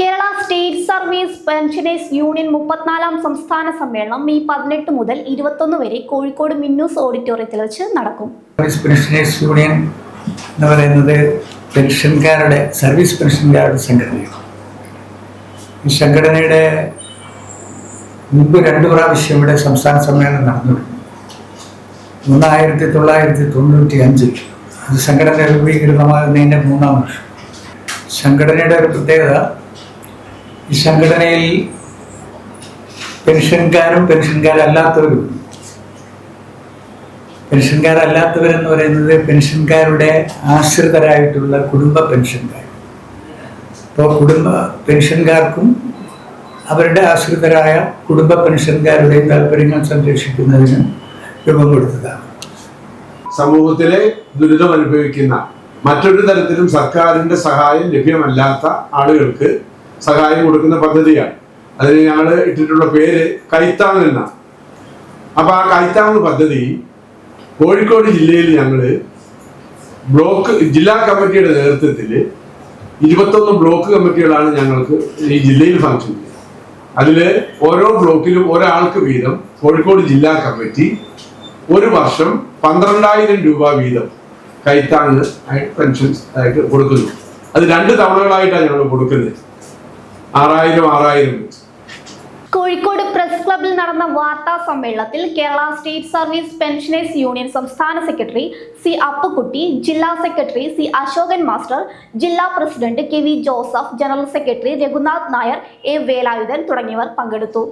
Kerala state service pensioners union 34ാം സംസ്ഥാന സമ്മേളനം May 18 മുതൽ 21 വരെ കോഴിക്കോട് മിന്നൂസ് ഓഡിറ്റോറിയത്തിൽ വെച്ച് നടക്കും. പെൻഷനേഴ്സ് യൂണിയൻ എന്ന് പറയുന്നത് പെൻഷൻകാരുടെ സർവീസ് പെൻഷൻകാരുടെ സംഘടനയാണ്. ഈ സംഘടനയുടെ മുമ്പ് 2 പ്രാവശ്യം ഇവിടെ സംസ്ഥാന സമ്മേളനം നടന്നിട്ടുണ്ട്. 1995 അത് സംഘടന രൂപീകൃതമാകുന്നതിൻ്റെ 3ാം വർഷം. സംഘടനയുടെ ഒരു പ്രത്യേകത, ഈ സംഘടനയിൽ പെൻഷൻകാരും പെൻഷൻകാരല്ലാത്തവരും. പെൻഷൻകാരല്ലാത്തവരെന്ന് പറയുന്നത് പെൻഷൻകാരുടെ ആശ്രിതരായിട്ടുള്ള കുടുംബ പെൻഷൻകാർ. അപ്പോൾ പെൻഷൻകാർക്കും അവരുടെ ആശ്രിതരായ കുടുംബ പെൻഷൻകാരുടെ താല്പര്യങ്ങൾ സംരക്ഷിക്കുന്നതിന് രൂപം കൊടുത്തതാണ്. സമൂഹത്തിലെ ദുരിതം അനുഭവിക്കുന്ന മറ്റൊരു തരത്തിലും സർക്കാരിന്റെ സഹായം ലഭ്യമല്ലാത്ത ആളുകൾക്ക് സഹായം കൊടുക്കുന്ന പദ്ധതിയാണ്. അതിന് ഞങ്ങൾ ഇട്ടിട്ടുള്ള പേര് കൈത്താങ് എന്നാണ്. അപ്പൊ ആ കൈത്താങ് പദ്ധതി കോഴിക്കോട് ജില്ലയിൽ ഞങ്ങൾ ജില്ലാ കമ്മിറ്റിയുടെ നേതൃത്വത്തിൽ 21 ബ്ലോക്ക് കമ്മിറ്റികളാണ് ഞങ്ങൾക്ക് ഈ ജില്ലയിൽ ഫംഗ്ഷൻ ചെയ്യുന്നത്. അതിൽ ഓരോ ബ്ലോക്കിലും ഒരാൾക്ക് വീതം കോഴിക്കോട് ജില്ലാ കമ്മിറ്റി ഒരു വർഷം 12,000 രൂപ വീതം കൈത്താങ് പെൻഷൻ ആയിട്ട് കൊടുക്കുന്നു. അത് 2 തവണകളായിട്ടാണ് ഞങ്ങൾ കൊടുക്കുന്നത്. 6,000 കോഴിക്കോട് പ്രസ് ക്ലബിൽ നടന്ന വാർത്താ സമ്മേളനത്തിൽ Kerala state service pensioners union സംസ്ഥാന സെക്രട്ടറി സി അപ്പുക്കുട്ടി, ജില്ലാ സെക്രട്ടറി സി അശോകൻ മാസ്റ്റർ, ജില്ലാ president K V Joseph, general secretary Raghunath Nair, A Velayudhan തുടങ്ങിയവർ പങ്കെടുത്തു.